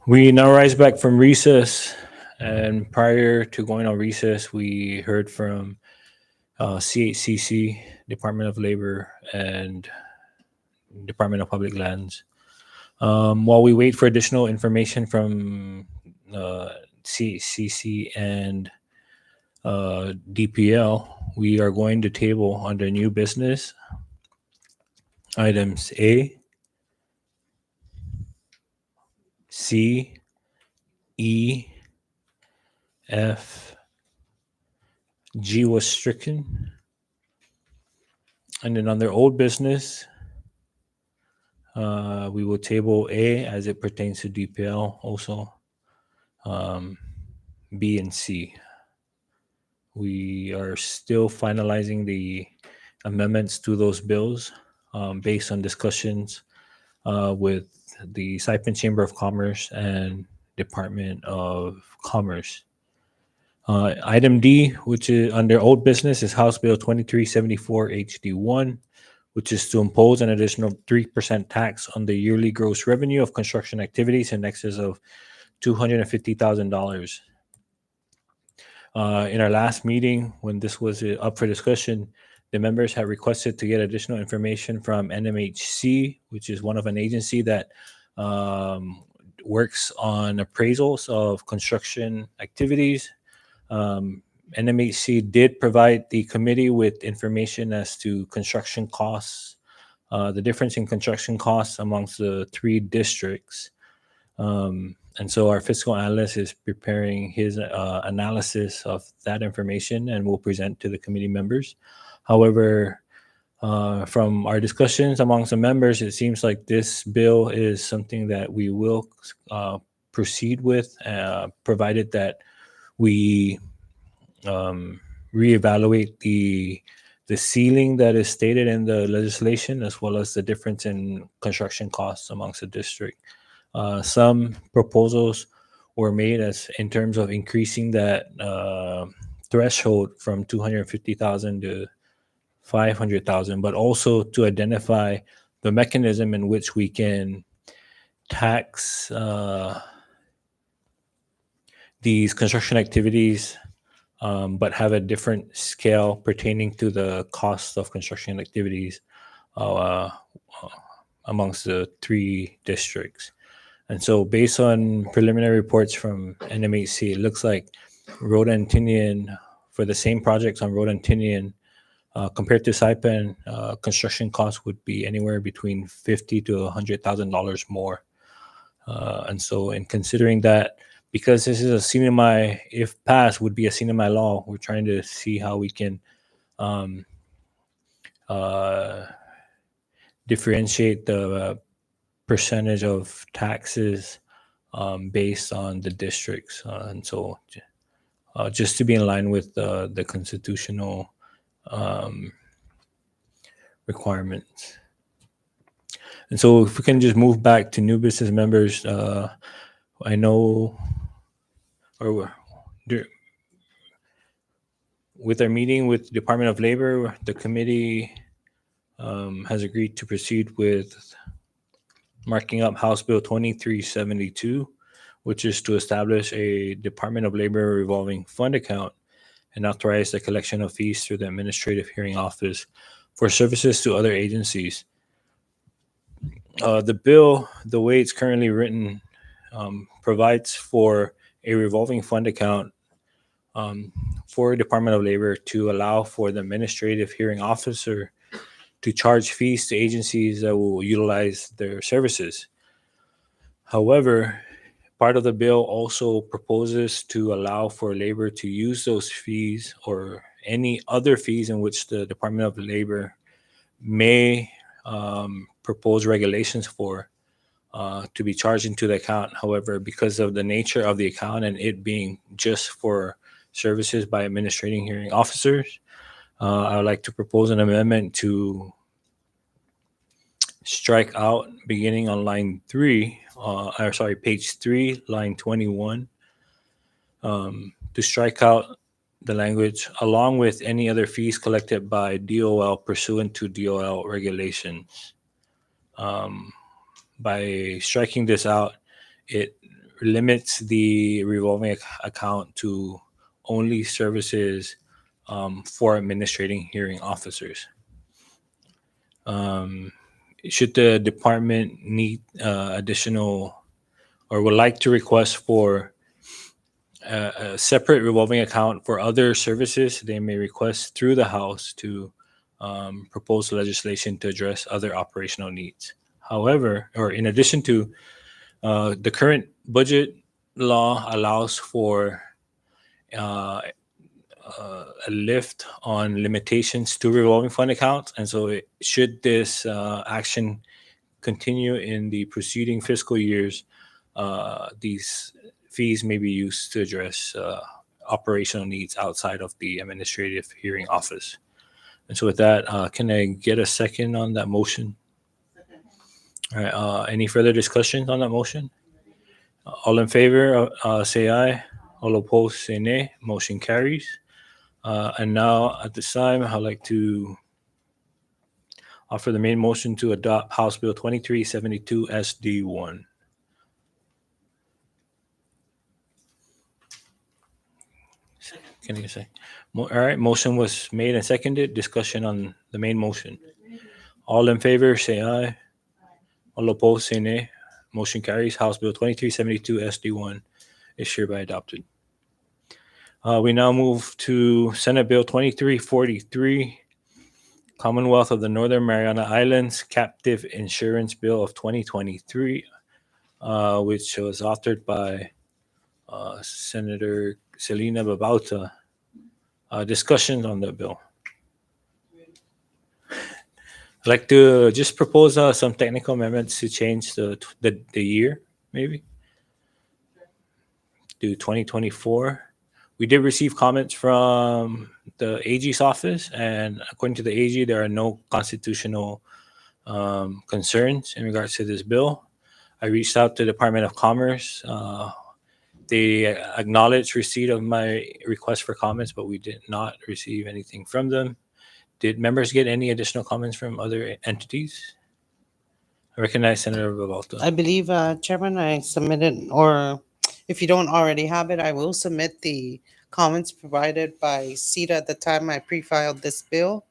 We now rise back from recess, and prior to going on recess, we heard from CHCC, Department of Labor, and Department of Public Lands. While we wait for additional information from CHCC and DPL, we are going to table under new business items A, C, E, F, G was stricken. And then under old business, we will table A as it pertains to DPL, also B and C. We are still finalizing the amendments to those bills based on discussions with the Saipan Chamber of Commerce and Department of Commerce. Item D, which is under old business, is House Bill 2374 HD1, which is to impose an additional 3% tax on the yearly gross revenue of construction activities in excess of $250,000. In our last meeting, when this was up for discussion, the members had requested to get additional information from NMHC, which is one of an agency that works on appraisals of construction activities. NMHC did provide the committee with information as to construction costs, the difference in construction costs amongst the three districts. And so our fiscal analyst is preparing his analysis of that information and will present to the committee members. However, from our discussions amongst the members, it seems like this bill is something that we will proceed with, provided that we reevaluate the ceiling that is stated in the legislation, as well as the difference in construction costs amongst the district. Some proposals were made as in terms of increasing that threshold from 250,000 to 500,000, but also to identify the mechanism in which we can tax these construction activities, but have a different scale pertaining to the cost of construction activities amongst the three districts. And so based on preliminary reports from NMHC, it looks like Rhoda and Tinian, for the same projects on Rhoda and Tinian, compared to Saipan, construction costs would be anywhere between $50,000 to $100,000 more. And so in considering that, because this is a CNMI, if passed, would be a CNMI law, we're trying to see how we can differentiate the percentage of taxes based on the districts. And so just to be in line with the constitutional requirements. And so if we can just move back to new business members, I know, with our meeting with the Department of Labor, the committee has agreed to proceed with marking up House Bill 2372, which is to establish a Department of Labor revolving fund account and authorize the collection of fees through the Administrative Hearing Office for services to other agencies. The bill, the way it's currently written, provides for a revolving fund account for Department of Labor to allow for the Administrative Hearing Officer to charge fees to agencies that will utilize their services. However, part of the bill also proposes to allow for labor to use those fees or any other fees in which the Department of Labor may propose regulations for to be charged into the account. However, because of the nature of the account and it being just for services by administrating hearing officers, I would like to propose an amendment to strike out beginning on line 3, page 3, line 21, to strike out the language along with any other fees collected by DOL pursuant to DOL regulations. By striking this out, it limits the revolving account to only services for administrating hearing officers. Should the department need additional or would like to request for a separate revolving account for other services, they may request through the House to propose legislation to address other operational needs. However, or in addition to the current budget law allows for uh, a lift on limitations to revolving fund accounts, and so should this action continue in the preceding fiscal years, these fees may be used to address operational needs outside of the administrative hearing office. And so, with that, can I get a second on that motion? All right. Any further discussions on that motion? All in favor, say aye. All opposed, say nay. Motion carries. And now, at this time, I'd like to offer the main motion to adopt House Bill 2372 SD1. Can you say? All right, motion was made and seconded. Discussion on the main motion. All in favor, say aye. All opposed, say nay. Motion carries. House Bill 2372 SD1 is hereby adopted. We now move to Senate Bill 2343, Commonwealth of the Northern Mariana Islands Captive Insurance Bill of 2023, which was authored by Senator Selena Babauta. Discussion on the bill. I'd like to just propose some technical amendments to change the year, maybe, to 2024. We did receive comments from the AG's office, and according to the AG, there are no constitutional concerns in regards to this bill. I reached out to the Department of Commerce. They acknowledged receipt of my request for comments, but we did not receive anything from them. Did members get any additional comments from other entities? I recognize Senator Babalta. I believe, Chairman, I submitted, or if you don't already have it, I will submit the comments provided by CETA at the time I pre-filed this bill.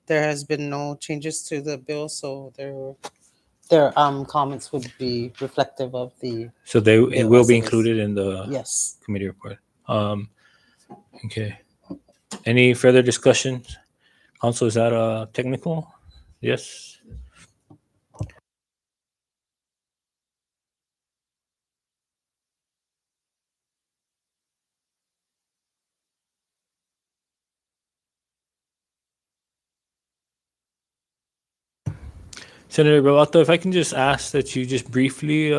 There has been no changes to the bill, so their comments would be reflective of the So it bill will as be it is. included in the Yes. committee report. Okay. Any further discussions? Council, is that technical? Yes. Senator Babalta, if I can just ask that you just briefly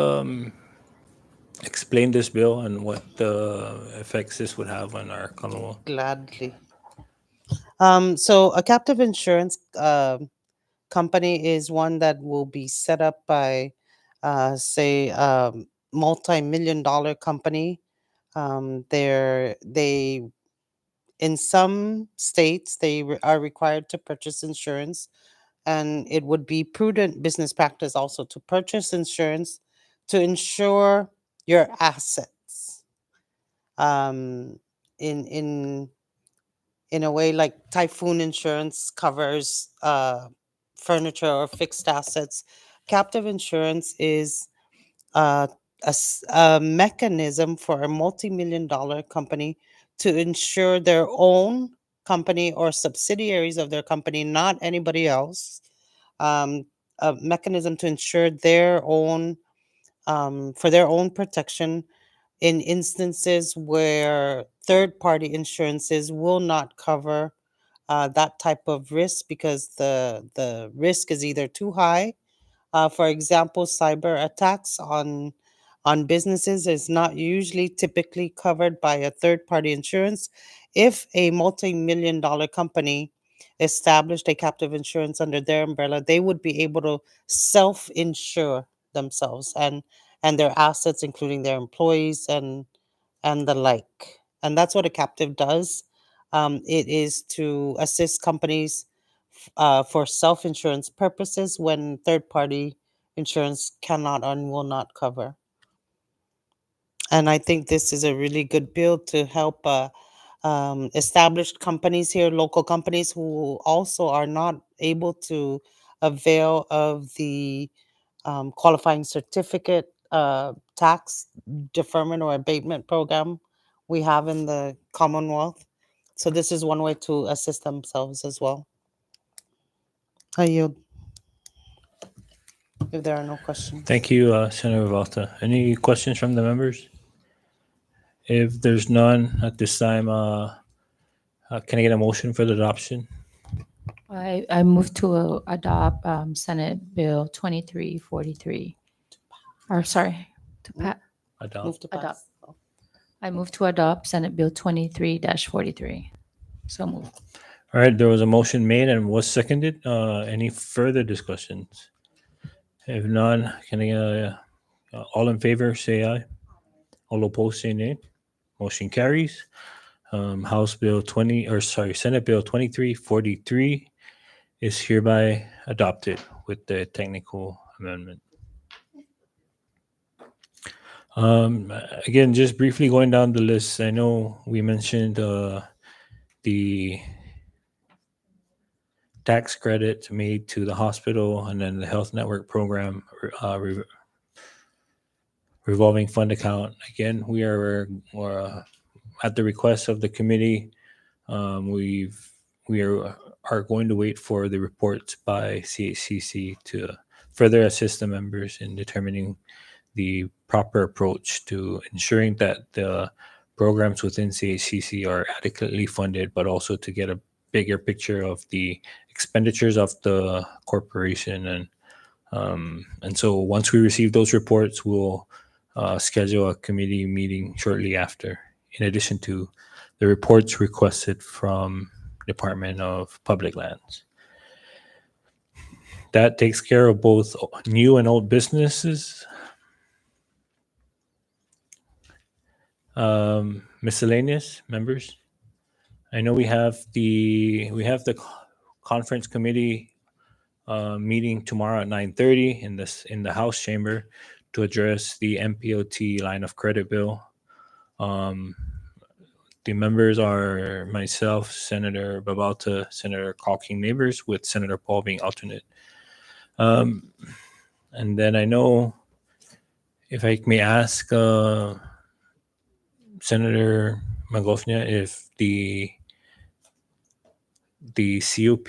explain this bill and what the effects this would have on our Commonwealth. Gladly. So a captive insurance company is one that will be set up by, say, multi-million-dollar company. They in some states are required to purchase insurance, and it would be prudent business practice also to purchase insurance to insure your assets. Um, in in a way, like typhoon insurance covers furniture or fixed assets, captive insurance is uh, a mechanism for a multi-million-dollar company to insure their own company or subsidiaries of their company, not anybody else. Um, a mechanism to insure their own, for their own protection in instances where third party insurances will not cover that type of risk because the risk is either too high. For example, cyber attacks on businesses is not usually typically covered by a third party insurance. If a multi-million-dollar company established a captive insurance under their umbrella, they would be able to self-insure themselves and their assets, including their employees and the like. And that's what a captive does. It is to assist companies for self insurance purposes when third party insurance cannot and will not cover. And I think this is a really good bill to help established companies here, local companies who also are not able to avail of the qualifying certificate tax deferment or abatement program we have in the Commonwealth. So this is one way to assist themselves as well. I yield if there are no questions. Thank you, Senator Valta. Any questions from the members? If there's none at this time, can I get a motion for the adoption? I move to adopt Senate Bill 2343. Or sorry, to Move Adopt. to pass. Adopt. I move to adopt Senate Bill 23-43. So move. All right, there was a motion made and was seconded. Any further discussions? If none, can I all in favor say aye. All opposed say nay. Motion carries. House Bill Senate Bill 2343 is hereby adopted with the technical amendment. Again, just briefly going down the list, I know we mentioned the tax credit made to the hospital and then the health network program revolving fund account. Again, we are at the request of the committee. We are going to wait for the reports by CHCC to further assist the members in determining the proper approach to ensuring that the programs within CHCC are adequately funded, but also to get a bigger picture of the expenditures of the corporation. And so once we receive those reports, we'll schedule a committee meeting shortly after, in addition to the reports requested from Department of Public Lands. That takes care of both new and old businesses. Miscellaneous members. I know we have the conference committee meeting tomorrow at 9:30 in the House chamber to address the MPOT line of credit bill. The members are myself, Senator Babalta, Senator Calking Neighbors, with Senator Paul being alternate. And then I know, if I may ask Senator Magofnia, if the COP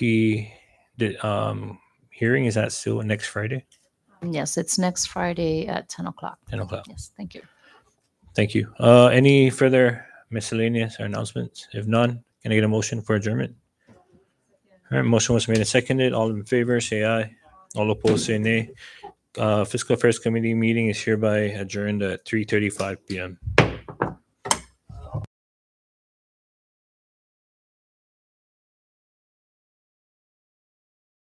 hearing, is that still next Friday? Yes, it's next Friday at 10 o'clock. 10 o'clock. Yes, thank you. Thank you. Any further miscellaneous or announcements? If none, can I get a motion for adjournment? All right, motion was made and seconded. All in favor, say aye. All opposed, say nay. Fiscal Affairs Committee meeting is hereby adjourned at 3:35 p.m.